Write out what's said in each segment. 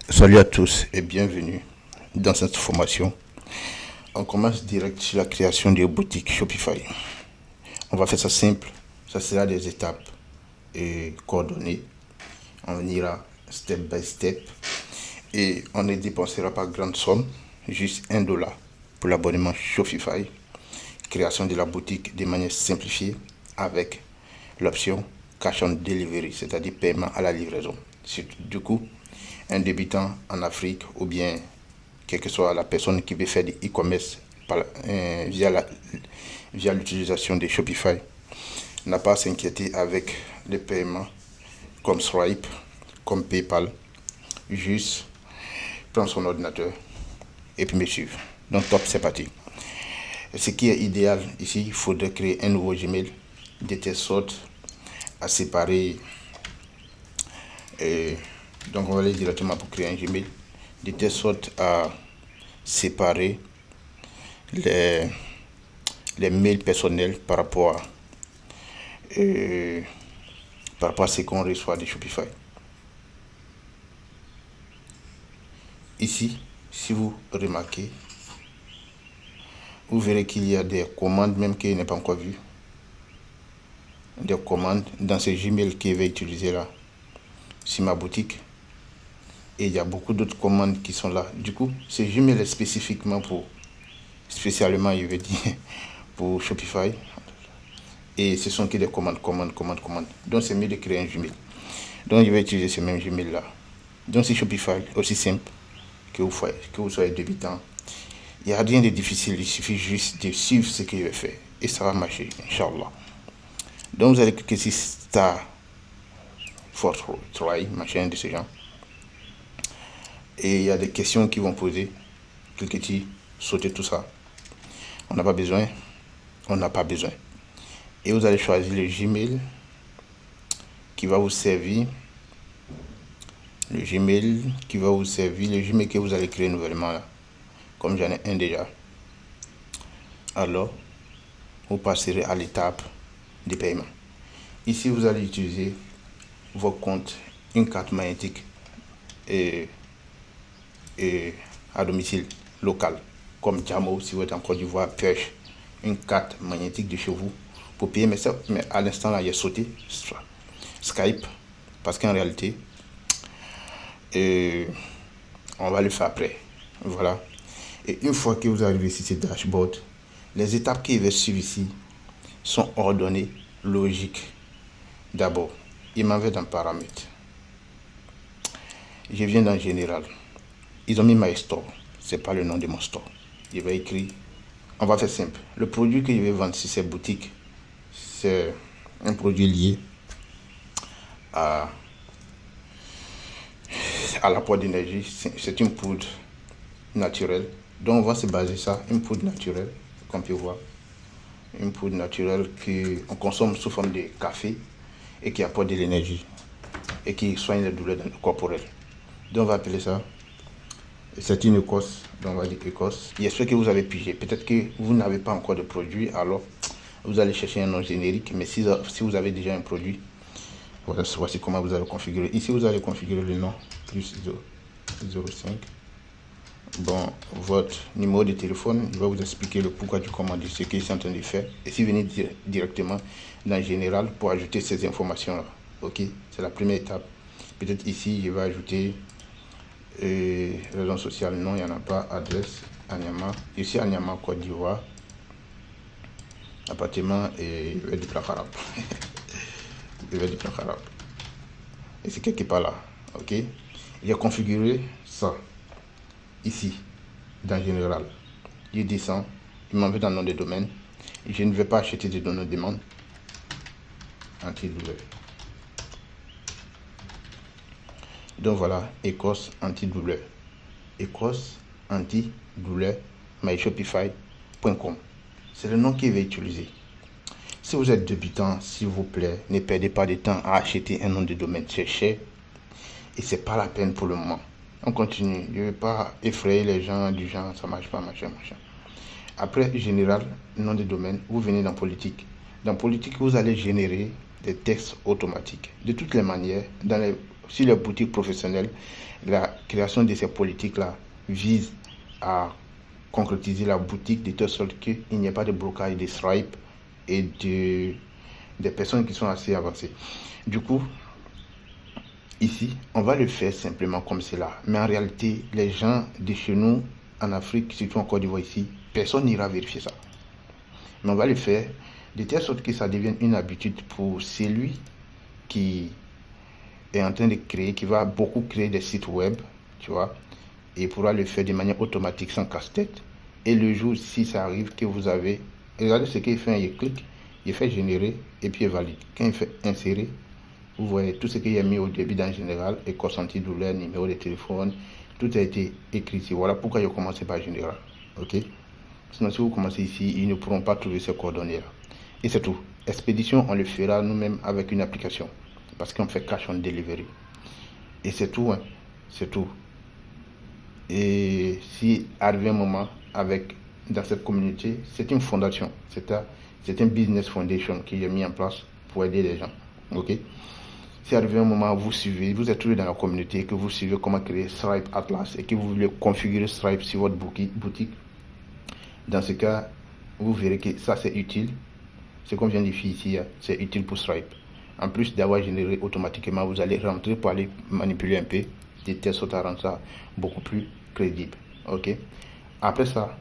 Salut à tous et bienvenue dans cette formation. On commence direct sur la création de boutique Shopify. On va faire ça simple, ça sera des étapes et coordonnées. On ira step by step et on ne dépensera pas grande somme, juste $1 pour l'abonnement Shopify. Création de la boutique de manière simplifiée avec l'option Cash on Delivery, c'est-à-dire paiement à la livraison. Du coup, un débutant en Afrique ou bien quelle que soit la personne qui veut faire du e-commerce via l'utilisation de Shopify n'a pas à s'inquiéter avec les paiements comme Stripe, comme PayPal. Juste prendre son ordinateur et puis me suivre. Donc top, c'est parti. Ce qui est idéal ici, il faudrait créer un nouveau Gmail de telle sorte à séparer. Donc on va aller directement pour créer un Gmail de telle sorte à séparer les mails personnels par rapport à ce qu'on reçoit de Shopify. Ici, si vous remarquez, vous verrez qu'il y a des commandes même qu'il n'est pas encore vu. Des commandes dans ce Gmail que je vais utiliser là, sur ma boutique. Et il y a beaucoup d'autres commandes qui sont là. Du coup, ce Gmail est spécialement, je veux dire, pour Shopify. Et ce sont que des commandes. Donc c'est mieux de créer un Gmail. Donc je vais utiliser ce même Gmail là. Donc c'est Shopify, aussi simple que vous soyez débutant. Il n'y a rien de difficile, il suffit juste de suivre ce que je vais faire. Et ça va marcher, Inch'Allah. Donc vous allez cliquer sur Start for Try, machin de ce genre. Et il y a des questions qui vont poser. Cliquez sur sauter tout ça. On n'a pas besoin. Et vous allez choisir le Gmail qui va vous servir. Le Gmail que vous allez créer nouvellement là. Comme j'en ai un déjà. Alors, vous passerez à l'étape de paiement. Ici, vous allez utiliser vos comptes, une carte magnétique et à domicile local, comme Jamo, si vous êtes en Côte d'Ivoire, Pêche, une carte magnétique de chez vous pour payer. Mais à l'instant là, il y a sauté Skype, parce qu'en réalité, on va le faire après. Voilà. Et une fois que vous arrivez sur ce dashboard, les étapes qui vont suivre ici sont ordonnées, logiques. D'abord, il m'en va dans paramètres. Je viens dans général. Ils ont mis My Store. C'est pas le nom de mon store. Je vais écrire. On va faire simple. Le produit que je vais vendre sur cette boutique, c'est un produit lié à l'apport d'énergie. C'est une poudre naturelle. Donc on va se baser ça, une poudre naturelle, qu'on peut voir. Une poudre naturelle qu'on consomme sous forme de café et qui apporte de l'énergie et qui soigne les douleurs corporelles. Donc on va appeler ça. C'est une Écosse, donc on va dire Écosse. J'espère que vous avez pigé. Peut-être que vous n'avez pas encore de produit, alors vous allez chercher un nom générique. Mais si vous avez déjà un produit, voici comment vous allez configurer. Ici, vous allez configurer le nom, plus 05. Bon, votre numéro de téléphone, je vais vous expliquer le pourquoi du comment de ce que je suis en train de faire. Et si vous venez directement dans Général pour ajouter ces informations-là. Ok, c'est la première étape. Peut-être ici, je vais ajouter réseau social, non, il n'y en a pas. Adresse, Anyama. Ici, Anyama, Côte d'Ivoire. Appartement et je vais du arabe. Et c'est quelque part là. Ok. J'ai configuré ça. Ici, dans Général. Je descends. Il m'en veut dans le nom de domaine. Je ne vais pas acheter de données de demande. Antidouleur. Donc voilà, Écosse antidouleur. Écosse antidouleur, myshopify.com. C'est le nom qu'il va utiliser. Si vous êtes débutant, s'il vous plaît, ne perdez pas de temps à acheter un nom de domaine. C'est cher et c'est pas la peine pour le moment. On continue. Je ne vais pas effrayer les gens du genre, ça marche pas, machin. Après, général, nom de domaine, vous venez dans politique. Dans politique, vous allez générer des textes automatiques. De toutes les manières, dans les si les boutiques professionnelles, la création de ces politiques-là vise à concrétiser la boutique de telle sorte qu'il n'y ait pas de blocage des Stripe et des personnes qui sont assez avancées. Du coup, ici, on va le faire simplement comme cela. Mais en réalité, les gens de chez nous, en Afrique, surtout en Côte d'Ivoire ici, personne n'ira vérifier ça. Mais on va le faire de telle sorte que ça devienne une habitude pour celui qui est en train de créer, qui va beaucoup créer des sites web, tu vois, et pourra le faire de manière automatique sans casse-tête. Et le jour, si ça arrive que vous avez, regardez ce qu'il fait, il clique, il fait générer et puis il valide. Quand il fait insérer, vous voyez tout ce qu'il y a mis au début en général, écosse antidouleur, numéro de téléphone, tout a été écrit ici. Voilà pourquoi je commence par général. Ok? Sinon, si vous commencez ici, ils ne pourront pas trouver ces coordonnées-là. Et c'est tout. Expédition, on le fera nous-mêmes avec une application. Parce qu'on fait cash on delivery. Et c'est tout, hein. C'est tout. Et si arrive un moment dans cette communauté, c'est une fondation. C'est un business foundation qui est mis en place pour aider les gens. Ok? Si arrive un moment où vous suivez, vous êtes tous dans la communauté, que vous suivez comment créer Stripe Atlas et que vous voulez configurer Stripe sur votre boutique, dans ce cas, vous verrez que ça c'est utile. Ce qu'on vient de faire ici, c'est utile pour Stripe. En plus d'avoir généré automatiquement, vous allez rentrer pour aller manipuler un peu, de telle sorte à rendre ça beaucoup plus crédible. Ok? Après ça,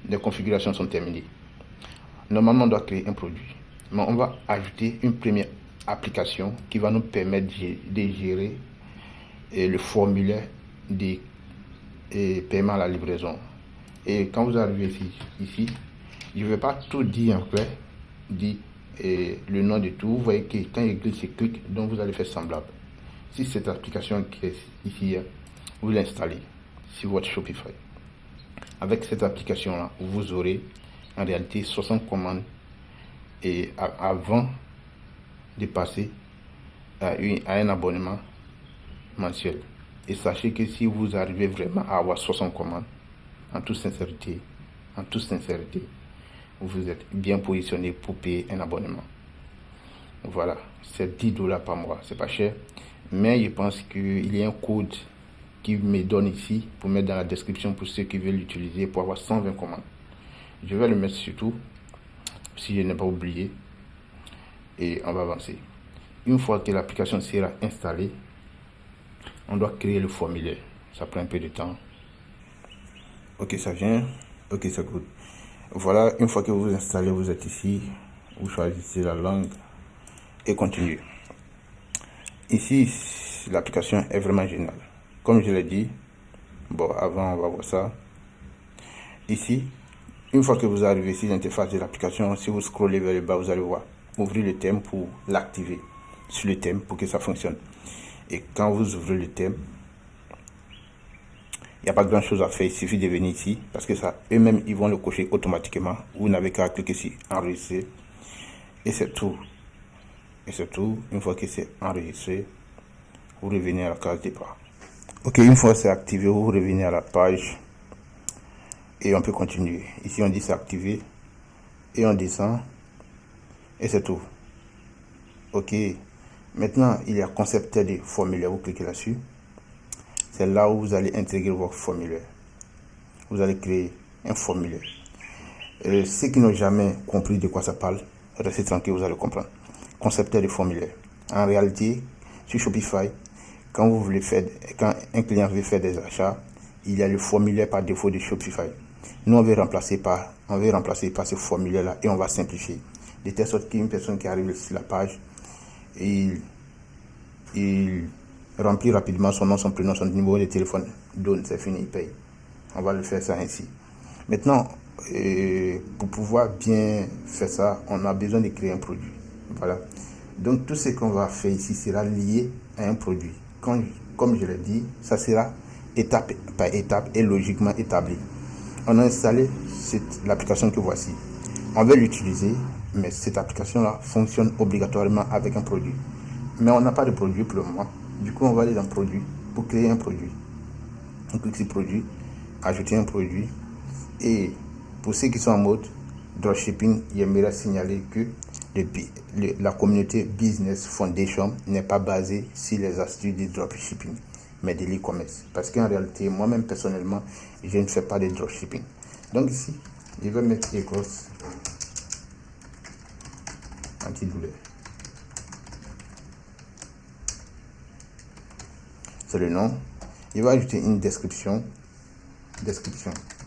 les configurations sont terminées. Normalement, on doit créer un produit. Mais on va ajouter une première application qui va nous permettre de gérer le formulaire de paiement à la livraison. Et quand vous arrivez ici, je ne vais pas tout dire en clair, dire le nom de tout. Vous voyez que quand il glisse, il clique, donc vous allez faire semblable. Si cette application qui est ici, vous l'installez sur votre Shopify. Avec cette application-là, vous aurez en réalité 60 commandes et avant de passer à un abonnement mensuel. Et sachez que si vous arrivez vraiment à avoir 60 commandes, en toute sincérité, vous êtes bien positionné pour payer un abonnement. Voilà, c'est $10 par mois, c'est pas cher. Mais je pense qu'il y a un code qui me donne ici pour mettre dans la description pour ceux qui veulent l'utiliser pour avoir 120 commandes. Je vais le mettre sur tout, si je n'ai pas oublié. Et on va avancer. Une fois que l'application sera installée, on doit créer le formulaire. Ça prend un peu de temps. Ok, ça vient. Ok, ça coûte. Voilà, une fois que vous installez, vous êtes ici. Vous choisissez la langue et continuez. Ici, l'application est vraiment géniale. Comme je l'ai dit, bon, avant, on va voir ça. Ici, une fois que vous arrivez ici, l'interface de l'application, si vous scrollez vers le bas, vous allez voir. Ouvrez le thème pour l'activer sur le thème pour que ça fonctionne. Et quand vous ouvrez le thème, il n'y a pas grand chose à faire, il suffit de venir ici parce que ça, eux-mêmes, ils vont le cocher automatiquement. Vous n'avez qu'à cliquer sur enregistrer et c'est tout. Et c'est tout. Une fois que c'est enregistré, vous revenez à la case départ. Ok, une fois c'est activé, vous revenez à la page et on peut continuer. Ici, on dit c'est activé et on descend et c'est tout. Ok, maintenant il y a concepteur de formulaire, vous cliquez là-dessus. C'est là où vous allez intégrer votre formulaire. Vous allez créer un formulaire. Ceux qui n'ont jamais compris de quoi ça parle, restez tranquille, vous allez comprendre. Concepteur de formulaire. En réalité, sur Shopify, quand un client veut faire des achats, il y a le formulaire par défaut de Shopify. Nous, on veut remplacer par ce formulaire-là et on va simplifier. De telle sorte qu'une personne qui arrive sur la page, il remplit rapidement son nom, son prénom, son numéro de téléphone, donne, c'est fini, il paye. On va le faire ça ainsi. Maintenant, pour pouvoir bien faire ça, on a besoin de créer un produit. Voilà. Donc tout ce qu'on va faire ici sera lié à un produit. Comme je l'ai dit, ça sera étape par étape et logiquement établi. On a installé l'application que voici. On veut l'utiliser, mais cette application-là fonctionne obligatoirement avec un produit. Mais on n'a pas de produit pour le moment. Du coup, on va aller dans produit pour créer un produit. On clique sur produit, ajouter un produit. Et pour ceux qui sont en mode dropshipping, j'aimerais signaler que la communauté Business Foundation n'est pas basée sur les astuces du dropshipping, mais de l'e-commerce. Parce qu'en réalité, moi-même personnellement, je ne fais pas de dropshipping. Donc ici, je vais mettre Écosse antidouleur. C'est le nom. Il va ajouter une description.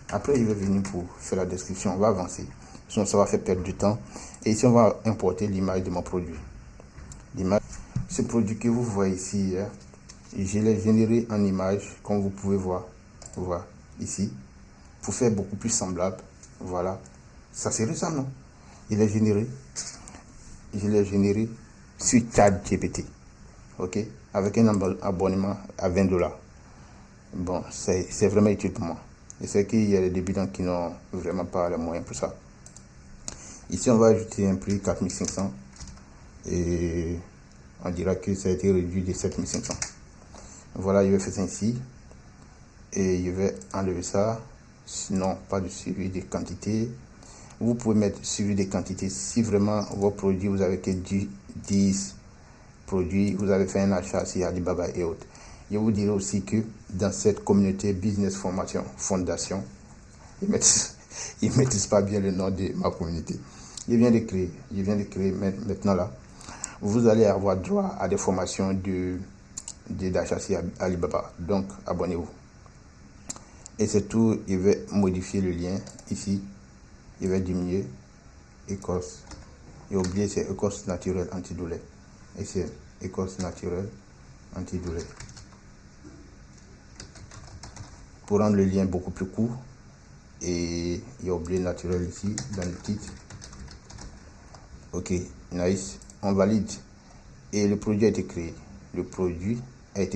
Après, il va venir pour faire la description. On va avancer. Sinon, ça va faire perdre du temps. Et ici, on va importer l'image de mon produit. L'image. Ce produit que vous voyez ici, je l'ai généré en image, comme vous pouvez voir. Voilà, ici. Pour faire beaucoup plus semblable. Voilà. Ça c'est récent, non? Je l'ai généré sur ChatGPT. Ok? Avec un abonnement à $20. Bon, c'est vraiment utile pour moi. Et c'est qu'il y a des débutants qui n'ont vraiment pas les moyens pour ça. Ici, on va ajouter un prix 4500 et on dira que ça a été réduit de 7500. Voilà, je vais faire ça ici et je vais enlever ça. Sinon, pas de suivi des quantités. Vous pouvez mettre suivi des quantités si vraiment vos produits, vous avez que 10 produits, vous avez fait un achat sur Alibaba et autres. Je vous dirai aussi que dans cette communauté Business Fondation, ils maîtrisent pas bien le nom de ma communauté. Je viens de créer maintenant là. Vous allez avoir droit à des formations d'achat sur Alibaba. Donc, abonnez-vous. Et c'est tout. Je vais modifier le lien ici. Je vais diminuer Écosse. Et oubliez, c'est Écosse naturelle antidouleur. Et c'est Écosse naturelle antidouleur. Pour rendre le lien beaucoup plus court. Et il y a oublié naturel ici dans le titre. Ok, nice. On valide. Et le produit a été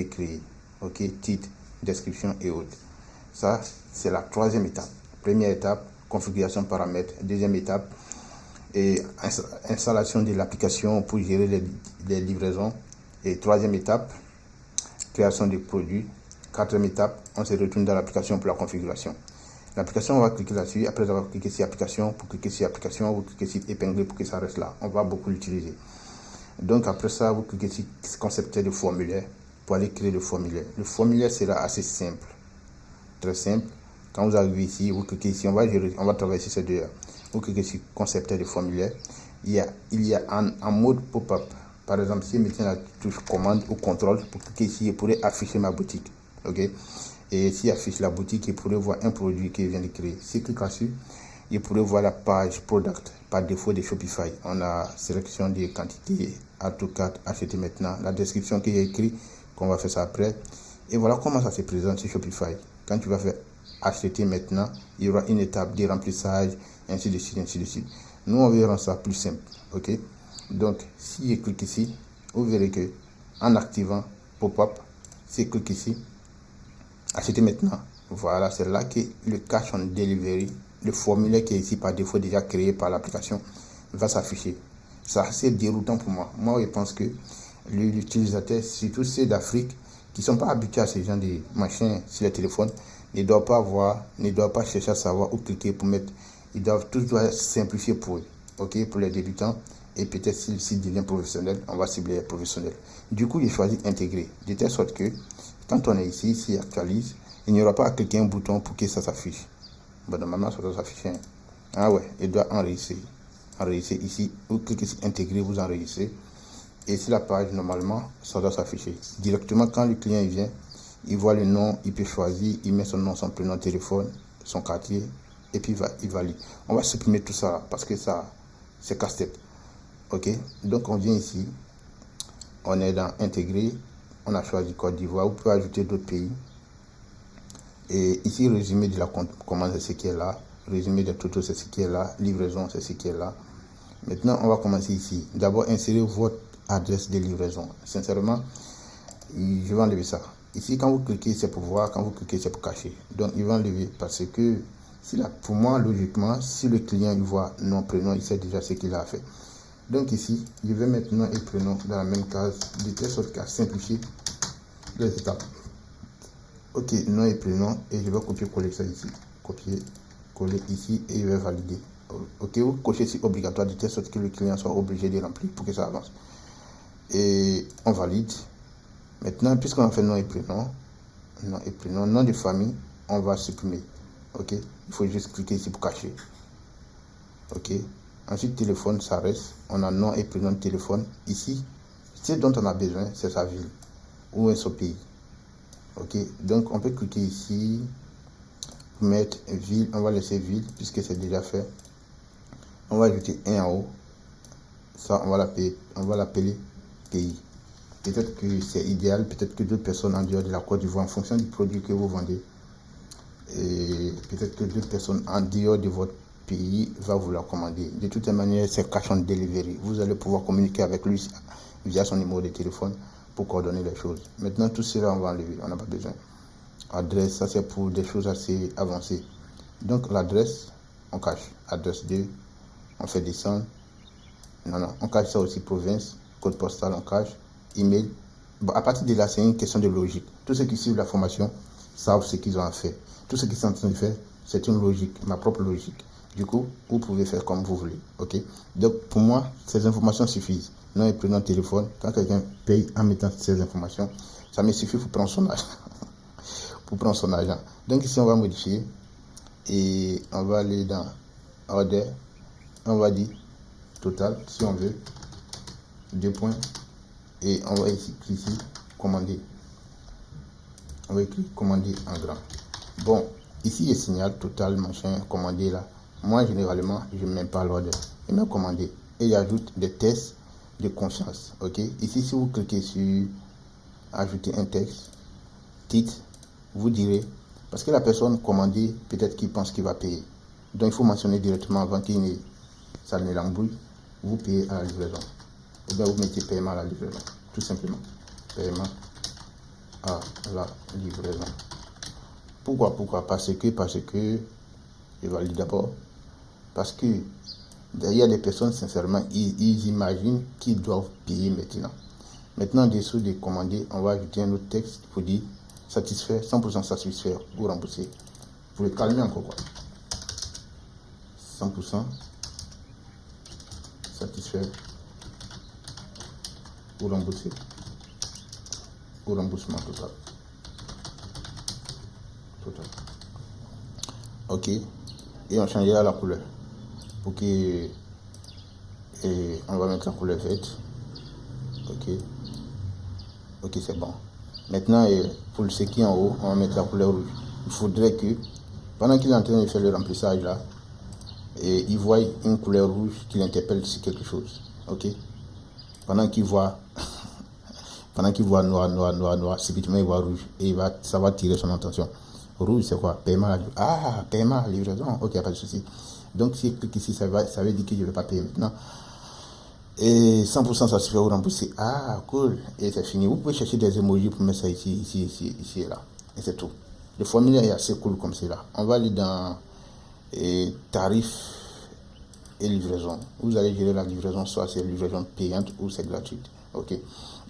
créé. Ok, titre, description et autres. Ça, c'est la troisième étape. Première étape, configuration paramètres. Deuxième étape, et installation de l'application pour gérer les livraisons. Et troisième étape, création des produits. Quatrième étape, on se retourne dans l'application pour la configuration. L'application, on va cliquer là-dessus. Après avoir cliqué sur application, vous cliquez sur épingler pour que ça reste là. On va beaucoup l'utiliser. Donc après ça, vous cliquez sur concepteur de formulaire pour aller créer le formulaire. Le formulaire sera assez simple. Très simple. Quand vous arrivez ici, vous cliquez ici, on va travailler sur ces deux. Vous cliquez sur concepteur de formulaire. Il y a un mode pop-up. Par exemple, si je mettais la touche commande ou contrôle, pour cliquer ici, je pourrais afficher ma boutique. Ok? Et si affiche la boutique, il pourrait voir un produit qu'il vient de créer. Si je clique là-dessus, il pourrait voir la page product par défaut de Shopify. On a sélection des quantités, add to cart, acheter maintenant, la description qui est écrite, qu'on va faire ça après. Et voilà comment ça se présente sur Shopify. Quand tu vas faire acheter maintenant, il y aura une étape de remplissage, ainsi de suite, ainsi de suite. Nous, on verra ça plus simple. Ok? Donc, si je clique ici, vous verrez que en activant pop-up, si je clique ici, acheter maintenant. Voilà, c'est là que le cash on delivery, le formulaire qui est ici par défaut déjà créé par l'application, va s'afficher. Ça, c'est déroutant pour moi. Moi, je pense que l'utilisateur, surtout ceux d'Afrique, qui ne sont pas habitués à ce genre de machins sur les téléphones, ne doivent pas chercher à savoir où cliquer pour mettre. Tout doit simplifier pour eux. Ok, pour les débutants. Et peut-être s'il devient professionnel, on va cibler les professionnels. Du coup, j'ai choisi intégrer. De telle sorte que quand on est ici, s'il actualise, il n'y aura pas à cliquer un bouton pour que ça s'affiche. Bon, normalement, ça doit s'afficher. Ah ouais, il doit enregistrer. Enregistrer ici, vous cliquez sur intégrer, vous enregistrez. Et sur la page, normalement, ça doit s'afficher. Directement, quand le client vient, il voit le nom, il peut choisir, il met son nom, son prénom, téléphone, son quartier, et puis il valide. On va supprimer tout ça parce que ça, c'est casse-tête. Ok, donc on vient ici, on est dans intégrer, on a choisi Côte d'Ivoire, vous pouvez ajouter d'autres pays. Et ici, résumé de la commande, c'est ce qui est là. Résumé de tout, c'est ce qui est là. Livraison, c'est ce qui est là. Maintenant, on va commencer ici. D'abord, insérer votre adresse de livraison. Sincèrement, je vais enlever ça. Ici, quand vous cliquez, c'est pour voir. Quand vous cliquez, c'est pour cacher. Donc, il va enlever parce que, pour moi, logiquement, si le client il voit nom, prénom, il sait déjà ce qu'il a fait. Donc ici, je vais mettre nom et prénom dans la même case, de telle sorte qu'à simplifier les étapes. Ok, nom et prénom, et je vais copier-coller ça ici. Copier, coller ici, et je vais valider. Ok, vous cochez sur obligatoire de telle sorte que le client soit obligé de remplir pour que ça avance. Et on valide. Maintenant, puisqu'on a fait nom et prénom, nom de famille, on va supprimer. Ok, il faut juste cliquer ici pour cacher. Ok, ensuite téléphone, ça reste. On a nom et prénom de téléphone. Ici, ce dont on a besoin, c'est sa ville ou son pays. Ok, donc on peut cliquer ici pour mettre ville. On va laisser ville puisque c'est déjà fait. On va ajouter un en haut. Ça, on va l'appeler pays. Peut-être que c'est idéal, peut-être que d'autres personnes en dehors de la Côte d'Ivoire, en fonction du produit que vous vendez, et peut-être que d'autres personnes en dehors de votre pays va vous la commander. De toute manière, c'est cash on delivery. Vous allez pouvoir communiquer avec lui via son numéro de téléphone pour coordonner les choses. Maintenant, tout cela, on va enlever, on n'a pas besoin. Adresse, ça c'est pour des choses assez avancées. Donc l'adresse, on cache. Adresse 2, on fait descendre. Non, on cache ça aussi, province, code postal, on cache. Email. Bon, à partir de là, c'est une question de logique. Tous ceux qui suivent la formation savent ce qu'ils ont à faire. Tout ce qu'ils sont en train de faire, c'est une logique, ma propre logique. Du coup, vous pouvez faire comme vous voulez. Ok. Donc, pour moi, ces informations suffisent. Nom et prénom, téléphone. Quand quelqu'un paye en mettant ces informations, ça me suffit pour prendre son argent. Pour prendre son argent. Donc, ici, on va modifier. Et on va aller dans Order. On va dire total, si on veut. 2 points. Et on va ici cliquer commander. On va écrire commander en grand. Bon, ici il signale total machin commander là. Moi généralement je ne mets pas l'ordre. Je mets commander et j'ajoute des tests de confiance. Ok. Ici si vous cliquez sur ajouter un texte, titre, vous direz parce que la personne commandée peut-être qu'il pense qu'il va payer. Donc il faut mentionner directement avant qu'il ça ne l'embrouille. Vous payez à la livraison. Et bien vous mettez paiement à la livraison, tout simplement. Paiement à la livraison. Pourquoi parce que je valide d'abord. Parce que derrière les personnes, sincèrement, ils imaginent qu'ils doivent payer maintenant. Maintenant, en dessous de commander, on va ajouter un autre texte pour dire satisfait, 100% satisfait ou remboursé. Pour le calmer encore quoi. 100% satisfait ou remboursé. Ou remboursement total. Ok. Et on changera la couleur. Pour que. Et on va mettre la couleur verte. Ok. Ok, c'est bon. Maintenant, pour ce qui est en haut, on va mettre la couleur rouge. Il faudrait que, pendant qu'il est en train de faire le remplissage là, et il voit une couleur rouge qui l'interpelle sur quelque chose. Ok. Pendant qu'il voit noir, subitement il voit rouge et ça va tirer son attention. Rouge, c'est quoi? Paiement. Paiement, livraison. Ok, pas de souci. Donc, si je clique ici, ça veut dire que je ne vais pas payer maintenant. Et 100% ça se fait au remboursé. Ah, cool. Et c'est fini. Vous pouvez chercher des emojis pour mettre ça ici et là. Et c'est tout. Le formulaire est assez cool comme c'est là. On va aller dans tarifs et livraison. Vous allez gérer la livraison, soit c'est livraison payante ou c'est gratuite. Ok.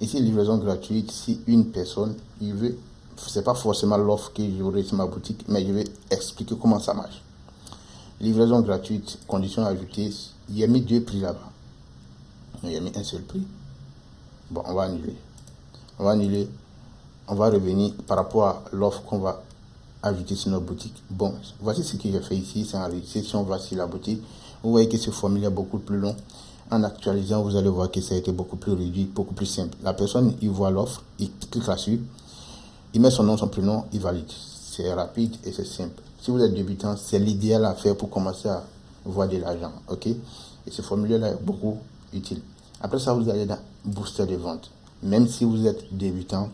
Ici, livraison gratuite, si une personne, il veut, c'est pas forcément l'offre que j'aurai sur ma boutique, mais je vais expliquer comment ça marche. Livraison gratuite, conditions ajoutées, il y a mis 2 prix là-bas. Il y a mis un seul prix. Bon, on va annuler. On va revenir par rapport à l'offre qu'on va ajouter sur notre boutique. Bon, voici ce que j'ai fait ici, c'est enregistré. Si on va sur la boutique, vous voyez que ce formulaire est beaucoup plus long. En actualisant, vous allez voir que ça a été beaucoup plus réduit, beaucoup plus simple. La personne, il voit l'offre, il clique là-dessus, il met son nom, son prénom, il valide. C'est rapide et c'est simple. Si vous êtes débutant, c'est l'idéal à faire pour commencer à voir de l'argent. Ok? Et ce formulaire-là est beaucoup utile. Après ça, vous allez dans booster de vente. Même si vous êtes débutant,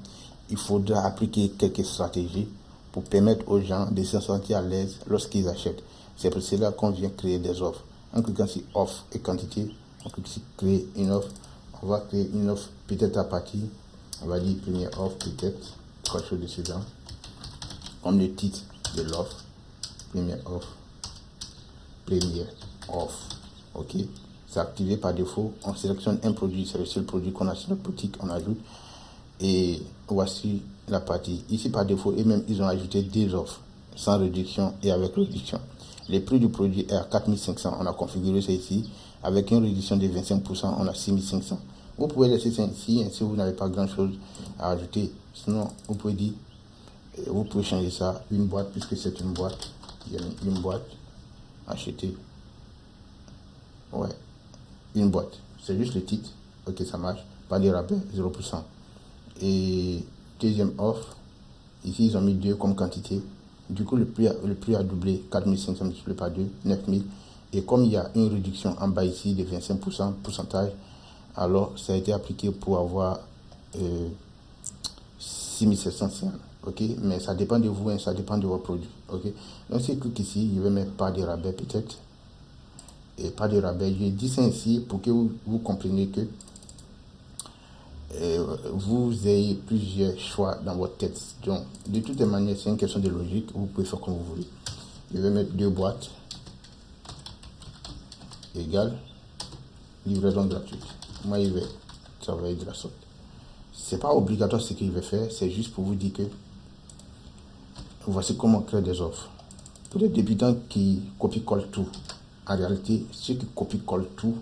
il faudra appliquer quelques stratégies pour permettre aux gens de se sentir à l'aise lorsqu'ils achètent. C'est pour cela qu'on vient créer des offres. En cliquant sur offre et quantité, on clique sur créer une offre. On va créer une offre peut-être à partir, on va dire première offre peut-être, quelque chose de ce genre. Comme le titre de l'offre, première offre. Ok. C'est activé par défaut. On sélectionne un produit, c'est le seul produit qu'on a sur notre boutique, on ajoute. Et voici la partie. Ici par défaut, et même ils ont ajouté des offres sans réduction et avec réduction. Le prix du produit est à 4500. On a configuré ça ici. Avec une réduction de 25%, on a 6500. Vous pouvez laisser ça ici, ainsi vous n'avez pas grand chose à ajouter. Sinon, vous pouvez dire, vous pouvez changer ça, une boîte, puisque c'est une boîte. Il y a une boîte, acheter. Ouais, une boîte. C'est juste le titre. Ok, ça marche. Pas de rabais, 0%. Et deuxième offre, ici ils ont mis 2 comme quantité. Du coup, le prix a doublé, 4500 multiplié par 2, 9000. Et comme il y a une réduction en bas ici de 25% pourcentage, alors ça a été appliqué pour avoir 6700. Ok, mais ça dépend de vous, hein, ça dépend de vos produits. Ok, donc si je clique ici, je vais mettre pas de rabais peut-être. Et pas de rabais. Je dis ça ici pour que vous compreniez que vous ayez plusieurs choix dans votre tête. Donc, de toutes les manières, c'est une question de logique. Vous pouvez faire comme vous voulez. Je vais mettre 2 boîtes égale livraison gratuite. Moi, je vais travailler de la sorte. C'est pas obligatoire ce qu'il va faire. C'est juste pour vous dire que voici comment créer des offres. Pour les débutants qui copient-collent tout, en réalité, ceux qui copient-collent tout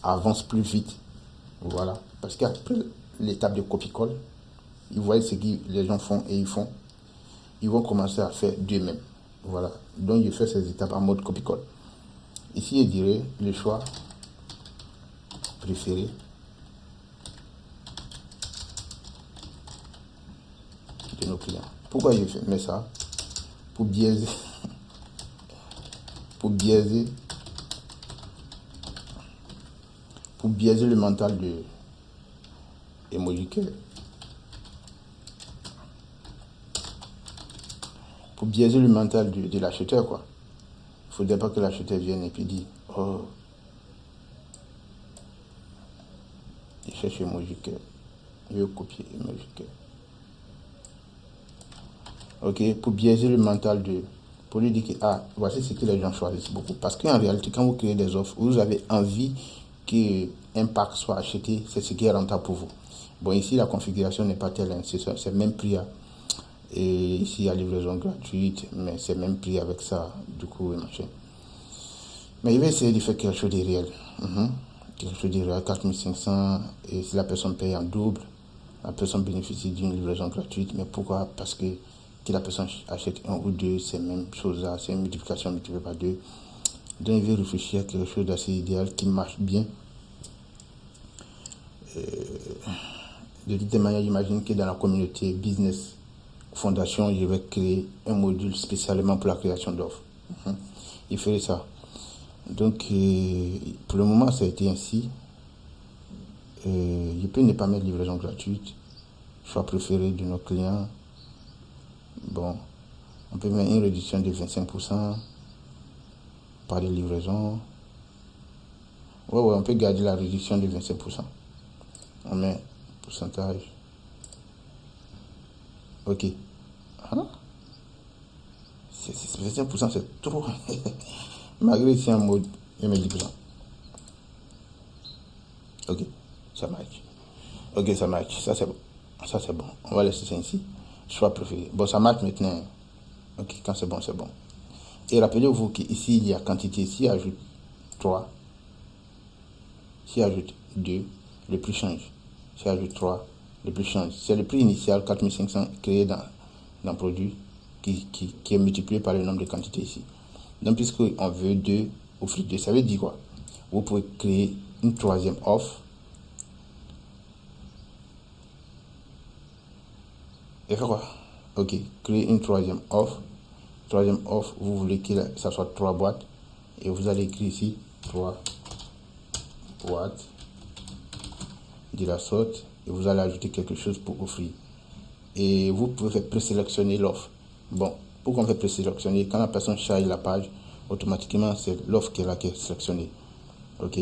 avancent plus vite. Voilà. Parce qu'après l'étape de copie-colle, ils voient ce que les gens font et ils vont commencer à faire d'eux-mêmes. Voilà. Donc, je fais ces étapes en mode copie-colle. Ici, je dirais le choix préféré. De nos clients. Pourquoi je mets ça? Pour biaiser. Pour biaiser le mental de emoji cœur. Pour biaiser le mental de l'acheteur, quoi. Il ne faudrait pas que l'acheteur vienne et puis dise, oh, il cherche emoji cœur. Je vais copier emoji cœur. Ok, pour biaiser le mental pour lui dire que, ah, voici ce que les gens choisissent beaucoup. Parce qu'en réalité, quand vous créez des offres, vous avez envie qu'un pack soit acheté, c'est ce qui est rentable pour vous. Bon, ici, la configuration n'est pas telle, hein, c'est même prix. Et ici, il y a livraison gratuite, mais c'est même prix avec ça, du coup, et machin. Mais je vais essayer de faire quelque chose de réel. Quelque chose de réel, 4500, et si la personne paye en double, la personne bénéficie d'une livraison gratuite. Mais pourquoi? Parce que si la personne achète 1 ou 2, c'est la même chose là, c'est une multiplication multipliée par 2. Donc, il veut réfléchir à quelque chose d'assez idéal qui marche bien. De toute manière, j'imagine que dans la communauté business fondation, je vais créer un module spécialement pour la création d'offres. Il ferait ça. Donc, pour le moment, ça a été ainsi. Je peux ne pas mettre livraison gratuite. Choix préféré de nos clients. Bon, on peut mettre une réduction de 25% par des livraisons. Ouais, on peut garder la réduction de 25%. On met pourcentage. Ok. Hein? 25%, c'est trop. Malgré c'est en mode, je mets 10%. Ok, ça match. Ok, ça match. Ça, c'est bon. Ça, c'est bon. On va laisser ça ici. Choix préféré. Bon, ça match maintenant. Ok, quand c'est bon, c'est bon. Et rappelez-vous qu'ici, il y a quantité. Si ajoute 3, si ajoute 2, le prix change. Si ajoute 3, le prix change. C'est le prix initial, 4500, créé dans le produit, qui est multiplié par le nombre de quantités ici. Donc, puisqu'on veut 2, offrir 2, ça veut dire quoi? Vous pouvez créer une troisième offre. Et faire quoi? Ok, créer une troisième offre. Troisième offre, vous voulez que ça soit 3 boîtes. Et vous allez écrire ici 3 boîtes de la sorte. Et vous allez ajouter quelque chose pour offrir. Et vous pouvez faire présélectionner l'offre. Bon, pour qu'on fait présélectionner, quand la personne charge la page, automatiquement c'est l'offre qui est là qui est sélectionnée. Ok,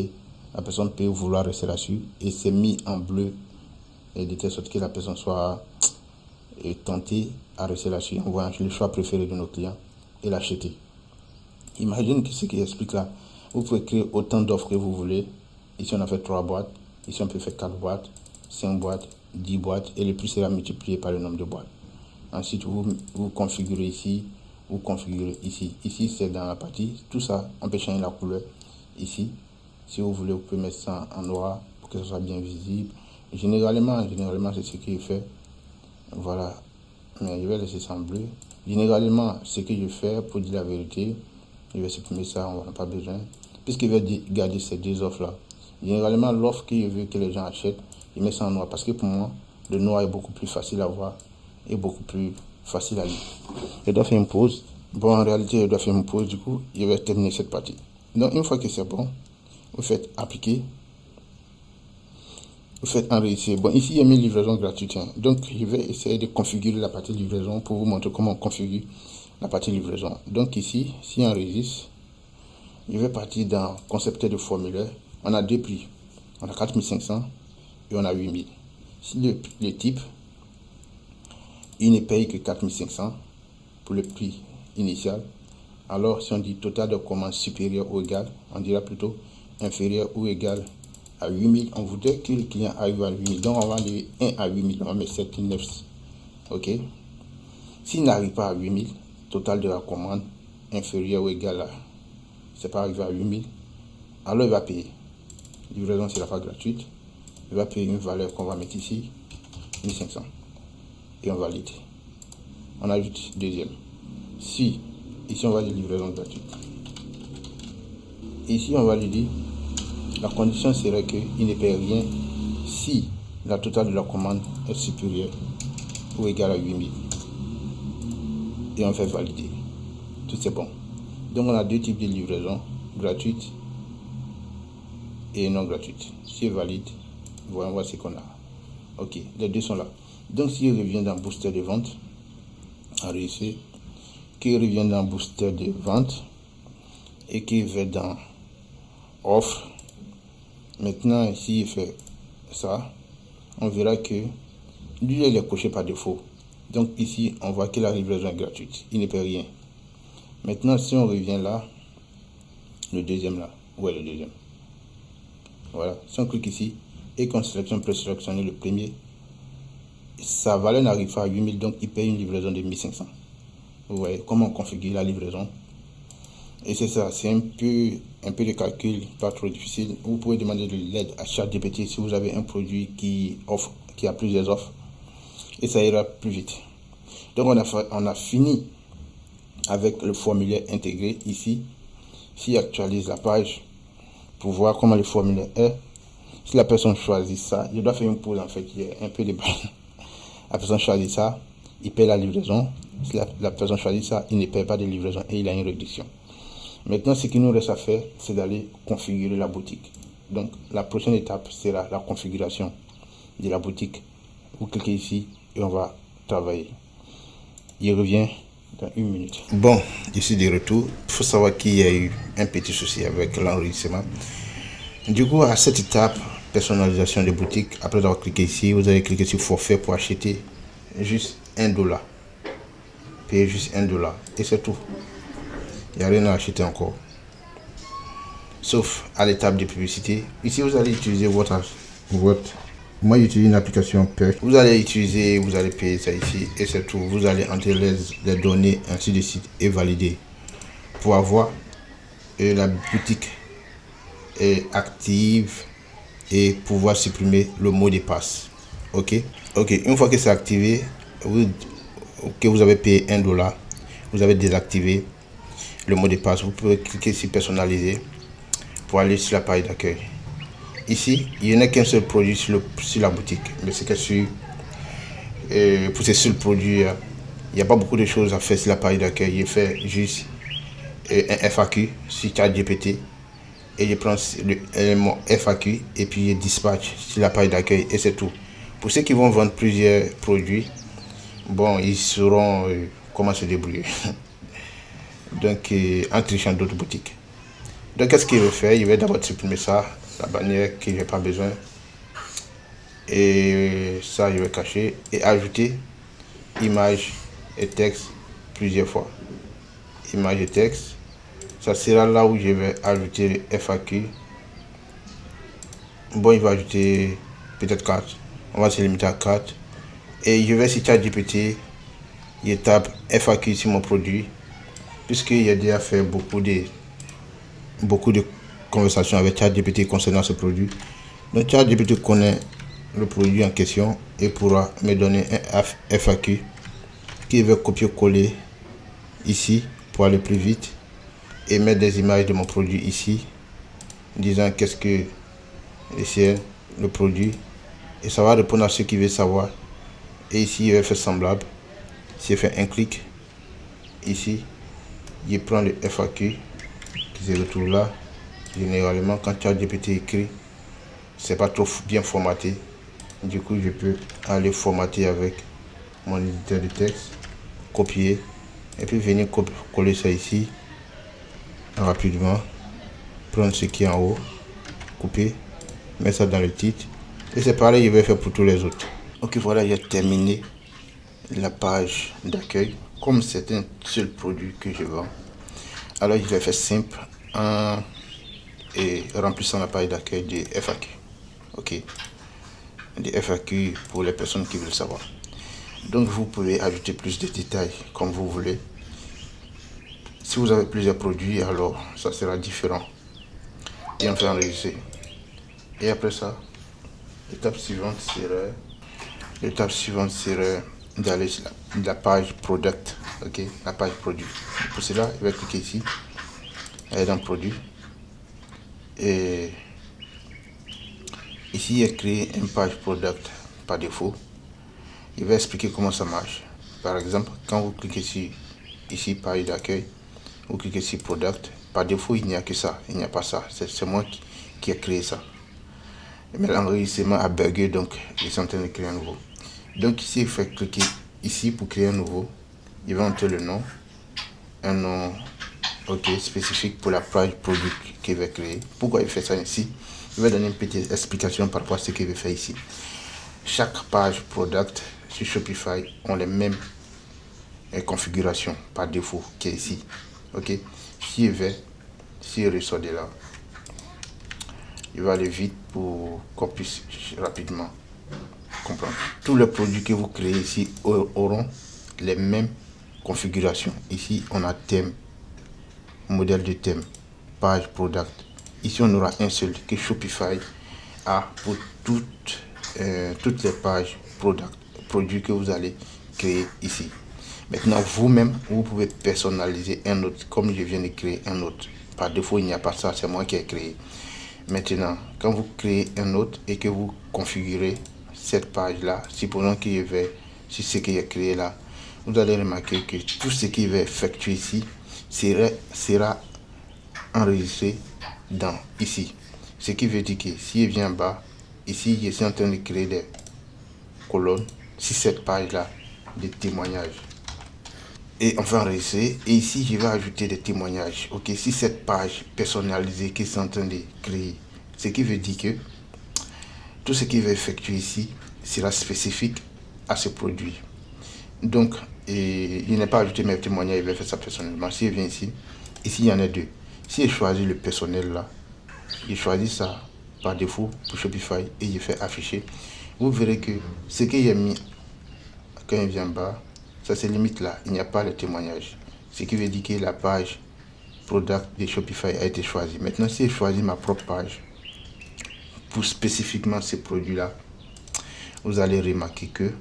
la personne peut vouloir rester là-dessus et c'est mis en bleu et de telle sorte que la personne soit tentée à rester là-dessus. On voit le choix préféré de nos clients et l'acheter. Imagine que ce qui explique là, vous pouvez créer autant d'offres que vous voulez. Ici on a fait 3 boîtes, ici on peut faire 4 boîtes, 5 boîtes, 10 boîtes et le prix sera multiplié par le nombre de boîtes. Ensuite vous configurez ici, vous configurez ici. Ici, c'est dans la partie, tout ça, on peut changer la couleur ici. Si vous voulez, vous pouvez mettre ça en noir pour que ce soit bien visible. Généralement, c'est ce que je fais. Voilà, mais je vais laisser ça en bleu. Généralement, ce que je fais, pour dire la vérité, je vais supprimer ça, on n'en a pas besoin. Puisqu'il va garder ces deux offres-là. Généralement, l'offre que je veux que les gens achètent, je mets ça en noir. Parce que pour moi, le noir est beaucoup plus facile à voir et beaucoup plus facile à lire. Je dois faire une pause. Bon, en réalité, je dois faire une pause. Du coup, je vais terminer cette partie. Donc, une fois que c'est bon, vous faites appliquer. Vous faites enregistrer. Bon, ici, il y a mis livraison gratuite. Donc, je vais essayer de configurer la partie livraison pour vous montrer comment on configure la partie livraison. Donc, ici, si on enregistre, je vais partir dans concepteur de formulaire. On a deux prix. On a 4500 et on a 8000. Si le type, il ne paye que 4500 pour le prix initial. Alors, si on dit total de commande supérieur ou égal, on dira plutôt inférieur ou égal à 8000. On voudrait que le client arrive à 8000. Donc, on va aller 1 à 8000. On va mettre 7900. OK. S'il n'arrive pas à 8000, total de la commande inférieur ou égal à, c'est pas arrivé à 8000, alors il va payer. Livraison, c'est la part gratuite. Il va payer une valeur qu'on va mettre ici, 1500. Et on valide. On ajoute deuxième. Si, ici on va dire livraison gratuite. Ici on va lui dire, la condition serait qu'il ne paye rien si la totale de la commande est supérieure ou égale à 8000. Et on fait valider. Tout c'est bon. Donc on a deux types de livraison, gratuite et non gratuite. Si valide, voyons voir ce qu'on a. Ok, les deux sont là. Donc si je reviens dans booster de vente, enregistrer, qui revient dans booster de vente et qui va dans offre. Maintenant ici il fait ça, on verra que lui il est coché par défaut. Donc ici on voit que la livraison est gratuite, il ne paie rien. Maintenant si on revient là, le deuxième là, ouais le deuxième, voilà, si on clique ici et qu'on sélectionne, présélectionner le premier, sa valeur n'arrive pas à 8000, donc il paye une livraison de 1500. Vous voyez comment on configure la livraison. Et c'est ça, c'est un peu de calcul, pas trop difficile. Vous pouvez demander de l'aide à ChatGPT si vous avez un produit qui a plusieurs offres, et ça ira plus vite. Donc on a fini avec le formulaire intégré ici. Si actualise la page pour voir comment le formulaire est, si la personne choisit ça, je dois faire une pause en fait, il y a un peu de bail. La personne choisit ça, il paie la livraison. Si la personne choisit ça, il ne paie pas de livraison et il a une réduction. Maintenant, ce qu'il nous reste à faire, c'est d'aller configurer la boutique. Donc, la prochaine étape sera la configuration de la boutique. Vous cliquez ici et on va travailler. Il revient dans une minute. Bon, je suis de retour. Il faut savoir qu'il y a eu un petit souci avec l'enregistrement. Du coup, à cette étape, personnalisation de boutique, après avoir cliqué ici, vous allez cliquer sur forfait pour acheter juste $1. Payer juste $1 et c'est tout. Il n'y a rien à acheter encore. Sauf à l'étape de publicité. Ici, vous allez utiliser votre moi, j'utilise une application Perk. Vous allez payer ça ici et c'est tout. Vous allez entrer les données ainsi de suite et valider pour avoir la boutique active et pouvoir supprimer le mot de passe. Ok, une fois que c'est activé, que vous avez payé $1, vous avez désactivé le mot de passe. Vous pouvez cliquer sur personnaliser pour aller sur la page d'accueil. Ici, il n'y en a qu'un seul produit sur la boutique, mais c'est que pour ces seuls produits, il n'y a pas beaucoup de choses à faire sur la page d'accueil. Je fais juste un FAQ sur ChatGPT et je prends mon FAQ et puis je dispatch sur la page d'accueil et c'est tout. Pour ceux qui vont vendre plusieurs produits, bon, ils sauront comment se débrouiller. Donc, en trichant d'autres boutiques. Donc, qu'est-ce qu'il veut faire? Il va d'abord supprimer ça, la bannière que je n'ai pas besoin. Et ça, je vais cacher et ajouter image et texte plusieurs fois. Image et texte. Ça sera là où je vais ajouter FAQ. Bon, il va ajouter peut-être 4. On va se limiter à 4. Et je vais sur ChatGPT. Je tape FAQ sur mon produit. puisqu'il a déjà fait beaucoup de conversations avec ChatGPT concernant ce produit. Donc ChatGPT connaît le produit en question et pourra me donner un FAQ qui va copier-coller ici pour aller plus vite et mettre des images de mon produit ici, disant qu'est-ce que c'est le produit, et ça va répondre à ce qu'il veut savoir. Et ici il va faire semblable. Si je fais un clic ici, il prend le FAQ qui se retrouve là. Généralement quand ChatGPT écrit, c'est pas trop bien formaté, du coup je peux aller formater avec mon éditeur de texte, copier et puis venir coller ça ici rapidement, prendre ce qui est en haut, couper, mettre ça dans le titre, et c'est pareil, je vais faire pour tous les autres. Ok, voilà, j'ai terminé la page d'accueil. Comme c'est un seul produit que je vends, alors je vais faire simple et remplissant la page d'accueil des FAQ. Ok, des FAQ pour les personnes qui veulent savoir. Donc vous pouvez ajouter plus de détails comme vous voulez. Si vous avez plusieurs produits, alors ça sera différent. Et on fait enregistrer. Et après ça, l'étape suivante serait d'aller sur la page product. Ok, la page produit. Pour cela, je vais cliquer ici, aller dans produit. Et ici, il y a créé une page product par défaut. Il va expliquer comment ça marche. Par exemple, quand vous cliquez ici page d'accueil, vous cliquez sur product, par défaut il n'y a que ça, il n'y a pas ça, c'est moi qui ai créé ça. Mais l'enregistrement a bugué, donc je suis en train de créer un nouveau. Donc ici il faut cliquer ici pour créer un nouveau. Il va entrer le nom, un nom spécifique pour la page produit qu'il va créer. Pourquoi il fait ça ici? Je vais donner une petite explication par rapport à ce qu'il veut faire ici. Chaque page product sur Shopify ont les mêmes configurations par défaut qui est ici. Ok, si il ressort de là, il va aller vite pour qu'on puisse rapidement comprendre. Tous les produits que vous créez ici auront les mêmes configurations. Ici on a thème, modèle de thème, page product. Ici on aura un seul que Shopify a pour toutes les pages produits que vous allez créer ici. Maintenant, vous-même, vous pouvez personnaliser un autre, comme je viens de créer un autre. Par défaut, il n'y a pas ça, c'est moi qui ai créé. Maintenant, quand vous créez un autre et que vous configurez cette page-là, supposons que je vais sur ce que j'ai créé là, vous allez remarquer que tout ce qui va effectuer ici sera enregistré dans ici. Ce qui veut dire que si je viens en bas, ici, je suis en train de créer des colonnes sur cette page-là, des témoignages. Et on va enregistrer. Et ici, je vais ajouter des témoignages. Ok, si cette page personnalisée qui est en train de créer, ce qui veut dire que tout ce qu'il va effectuer ici sera spécifique à ce produit. Donc, il n'est pas ajouté mes témoignages, il va faire ça personnellement. Si je viens ici, il y en a deux. Si je choisis le personnel là, je choisis ça par défaut pour Shopify et je fais afficher. Vous verrez que ce que j'ai mis quand il vient en bas, ça se limite là, il n'y a pas le témoignage. Ce qui veut dire que la page product de Shopify a été choisie. Maintenant, si je choisis ma propre page pour spécifiquement ce produit là, vous allez remarquer que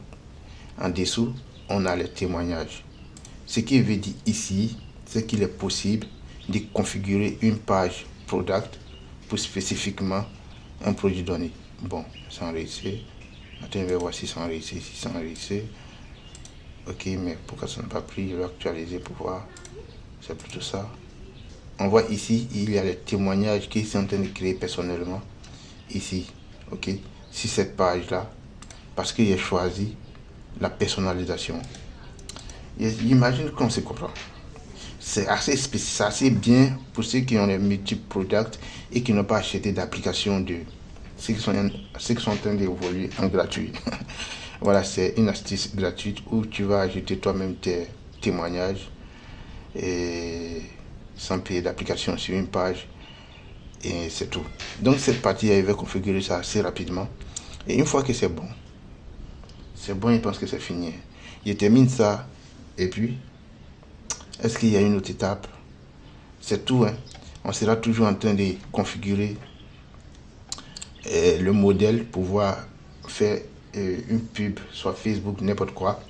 en dessous, on a les témoignages. Ce qui veut dire ici, c'est qu'il est possible de configurer une page product pour spécifiquement un produit donné. Bon, c'est enregistré. Maintenant, je vais voir si c'est enregistré, si c'est enregistré. Ok, mais pourquoi ça n'a pas pris? Je vais actualiser pour voir. C'est plutôt ça. On voit ici, il y a les témoignages qui sont en train de créer personnellement. Ici, ok, sur cette page-là, parce que j'ai choisi la personnalisation. J'imagine qu'on se comprend. C'est assez spécifique, c'est assez bien pour ceux qui ont les multiples products et qui n'ont pas acheté d'application de ceux qui sont en train d'évoluer en gratuit. Voilà, c'est une astuce gratuite où tu vas ajouter toi-même tes témoignages et sans payer d'application sur une page et c'est tout. Donc cette partie, il va configurer ça assez rapidement et une fois que c'est bon, je pense que c'est fini. Je termine ça et puis Est-ce qu'il y a une autre étape? C'est tout, hein. On sera toujours en train de configurer le modèle pour pouvoir faire une pub, soit Facebook, n'importe quoi,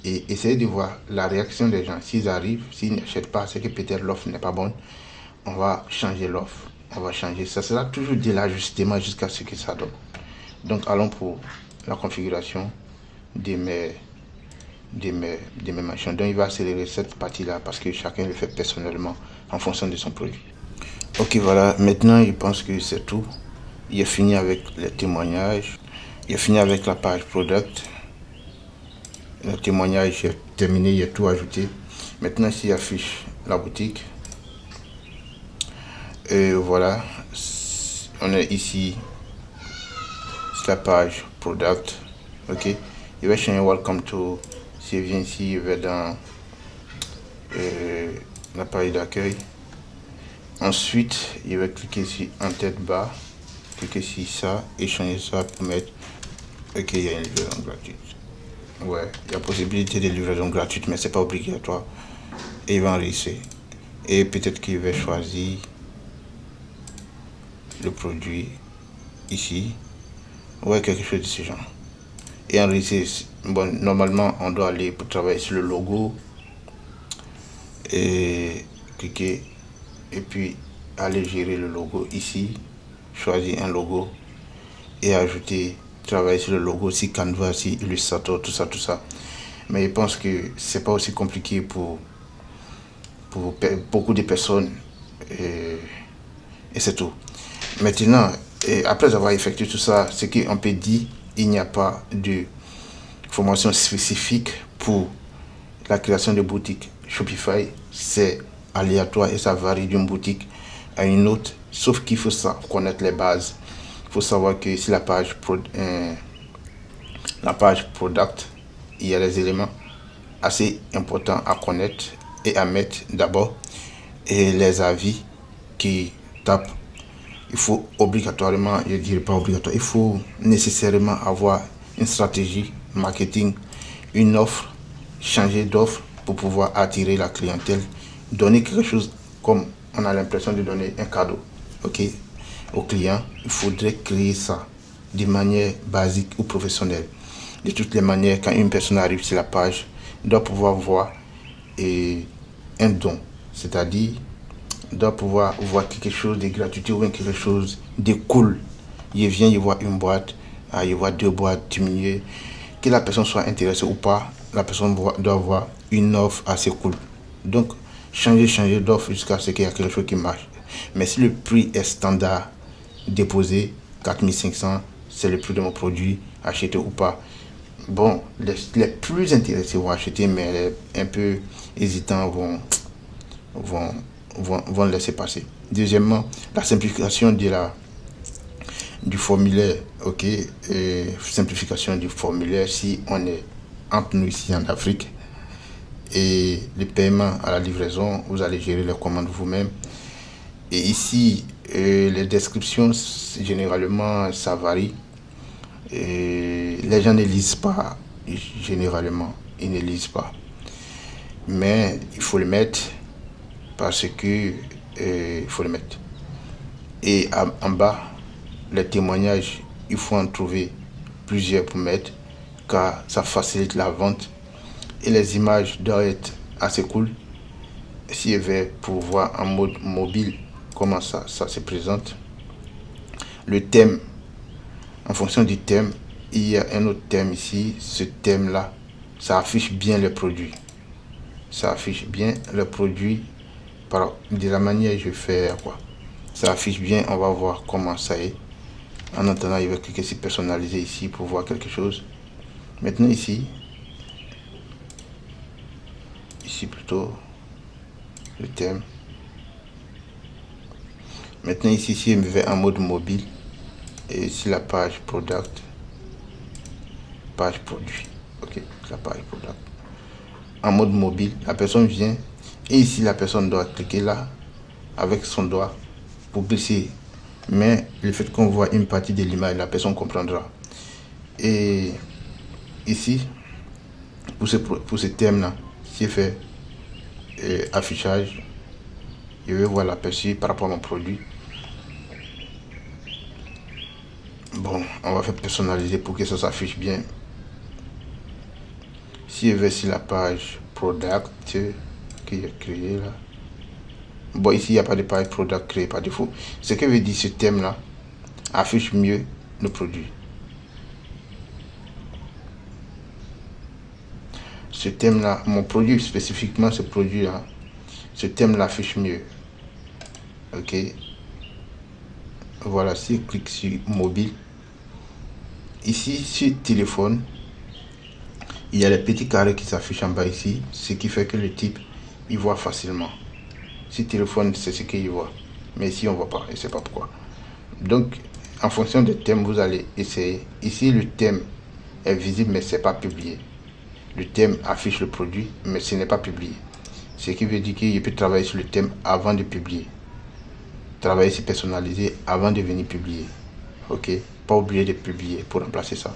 et essayer de voir la réaction des gens. S'ils arrivent, s'ils n'achètent pas, c'est que peut-être l'offre n'est pas bonne. On va changer l'offre. On va changer. Ça sera toujours de l'ajustement jusqu'à ce que ça donne. Donc, allons pour la configuration de mes machines. Donc, il va accélérer cette partie-là parce que chacun le fait personnellement en fonction de son produit. Ok, voilà. Maintenant, je pense que c'est tout. Il est fini avec les témoignages. Il est fini avec la page product. Le témoignage est terminé, il y a tout ajouté. Maintenant, ici, il affiche la boutique. Et voilà, on est ici sur la page product. Ok, il va changer welcome to. Si je viens ici, il va dans la page d'accueil. Ensuite, il va cliquer sur en tête bas, cliquer sur ça et changer ça pour mettre. Ok, il y a une livraison gratuite. Ouais, il y a possibilité de livraison gratuite, mais c'est pas obligatoire. Et il va enregistrer. Et peut-être qu'il va choisir le produit ici. Ouais, quelque chose de ce genre. Et enregistrer. Bon, normalement, on doit aller pour travailler sur le logo. Et cliquer. Et puis, aller gérer le logo ici. Choisir un logo. Et ajouter. Travailler sur le logo, si Canva, si Illustrator, tout ça. Mais je pense que c'est pas aussi compliqué pour beaucoup de personnes. Et c'est tout. Maintenant, après avoir effectué tout ça, ce qu'on peut dire, il n'y a pas de formation spécifique pour la création de boutiques Shopify. C'est aléatoire et ça varie d'une boutique à une autre. Sauf qu'il faut connaître les bases. Il faut savoir que si la page product, il y a des éléments assez importants à connaître et à mettre d'abord. Et les avis qui tapent. Il faut obligatoirement, je dirais pas obligatoire, il faut nécessairement avoir une stratégie marketing, une offre, changer d'offre pour pouvoir attirer la clientèle, donner quelque chose comme on a l'impression de donner un cadeau, ok, au client. Il faudrait créer ça de manière basique ou professionnelle. De toutes les manières, quand une personne arrive sur la page, il doit pouvoir voir un don, c'est-à-dire doit pouvoir voir quelque chose de gratuit ou bien quelque chose de cool. Il vient, il voit une boîte, il voit deux boîtes diminuer. Que la personne soit intéressée ou pas, la personne doit avoir une offre assez cool. Donc, changer d'offre jusqu'à ce qu'il y ait quelque chose qui marche. Mais si le prix est standard, déposé, 4500, c'est le prix de mon produit, acheter ou pas. Bon, les plus intéressés vont acheter, mais les un peu hésitants vont laisser passer. Deuxièmement, la simplification du formulaire, ok, simplification du formulaire si on est entre nous ici en Afrique, et le paiement à la livraison, vous allez gérer les commandes vous-même. Et ici, les descriptions, généralement, ça varie. Et les gens ne lisent pas, généralement, ils ne lisent pas. Mais il faut le mettre parce que il faut le mettre. Et en bas, les témoignages, il faut en trouver plusieurs pour mettre car ça facilite la vente. Et les images doivent être assez cool. Si je vais pour voir en mode mobile comment ça se présente. Le thème, en fonction du thème, il y a un autre thème ici. Ce thème-là, ça affiche bien le produit. Ça affiche bien le produit de la manière je fais quoi. Ça affiche bien, on va voir comment ça est. En attendant, il va cliquer sur personnaliser ici pour voir quelque chose. Maintenant ici plutôt le thème. Maintenant ici, si je me vais en mode mobile et ici la page product, page produit, ok, la page product. En mode mobile, la personne vient et ici la personne doit cliquer là avec son doigt pour glisser. Mais le fait qu'on voit une partie de l'image, la personne comprendra. Et ici, pour ce thème là, si je fais affichage. Je vais voir l'aperçu par rapport à mon produit. Bon, on va faire personnaliser pour que ça s'affiche bien. Si je vais sur la page product que j'ai créé là. Bon, ici il n'y a pas de page product créée par défaut. Ce que veut dire ce thème là affiche mieux le produit. Ce thème là, mon produit spécifiquement, ce produit là, ce thème là affiche mieux. Ok. Voilà, si je clique sur mobile, ici sur téléphone, il y a les petits carrés qui s'affichent en bas ici, ce qui fait que le type il voit facilement. Sur téléphone, c'est ce qu'il voit, mais ici on voit pas, et c'est pas pourquoi. Donc en fonction du thème, vous allez essayer. Ici le thème est visible, mais c'est pas publié. Le thème affiche le produit, mais ce n'est pas publié. Ce qui veut dire qu'il peut travailler sur le thème avant de publier. Travailler sur personnaliser avant de venir publier. Ok, pas oublier de publier pour remplacer ça.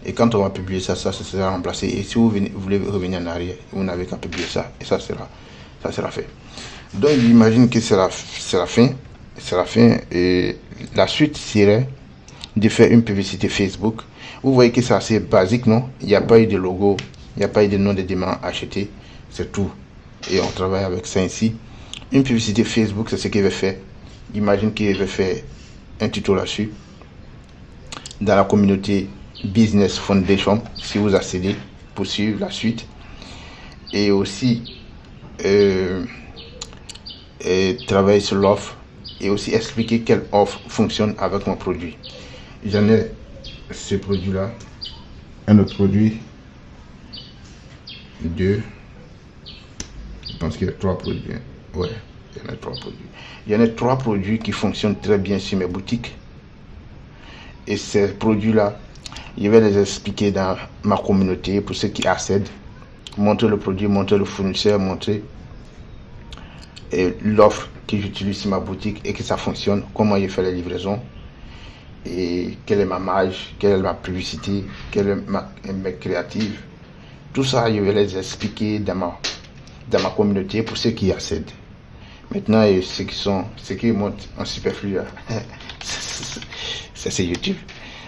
Et quand on va publier ça, ça sera remplacé. Et si vous voulez revenir en arrière, vous n'avez qu'à publier ça. Et ça sera fait. Donc j'imagine que c'est la fin. C'est la fin. Et la suite serait de faire une publicité Facebook. Vous voyez que c'est assez basique, non? Il n'y a pas eu de logo, il n'y a pas eu de nom de dément acheté. C'est tout. Et on travaille avec ça ici. Une publicité Facebook, c'est ce qu'il va faire. Imagine qu'il va faire un tuto là-dessus. Dans la communauté Business Foundation, si vous accédez pour suivre la suite. Et aussi travailler sur l'offre et aussi expliquer quelle offre fonctionne avec mon produit. J'en ai ce produit là, un autre produit, deux, je pense qu'il y a trois produits. Ouais, il y en a trois produits. Il y en a trois produits qui fonctionnent très bien sur mes boutiques. Et ces produits là, je vais les expliquer dans ma communauté pour ceux qui accèdent. Montrer le produit, montrer le fournisseur, montrer l'offre que j'utilise sur ma boutique et que ça fonctionne, comment je fais les livraisons et quelle est ma marge, quelle est ma publicité, quelle est mes créatives. Tout ça, je vais les expliquer dans ma communauté pour ceux qui accèdent. Maintenant, ceux qui montent en superflu, ça c'est YouTube.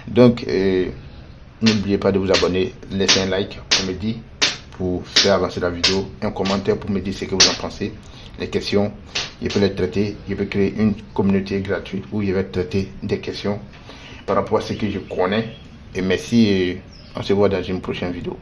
Donc, n'oubliez pas de vous abonner, laissez un like, on me dit, pour faire avancer la vidéo, un commentaire pour me dire ce que vous en pensez, les questions, je peux les traiter, je peux créer une communauté gratuite où je vais traiter des questions par rapport à ce que je connais. Et merci, et on se voit dans une prochaine vidéo.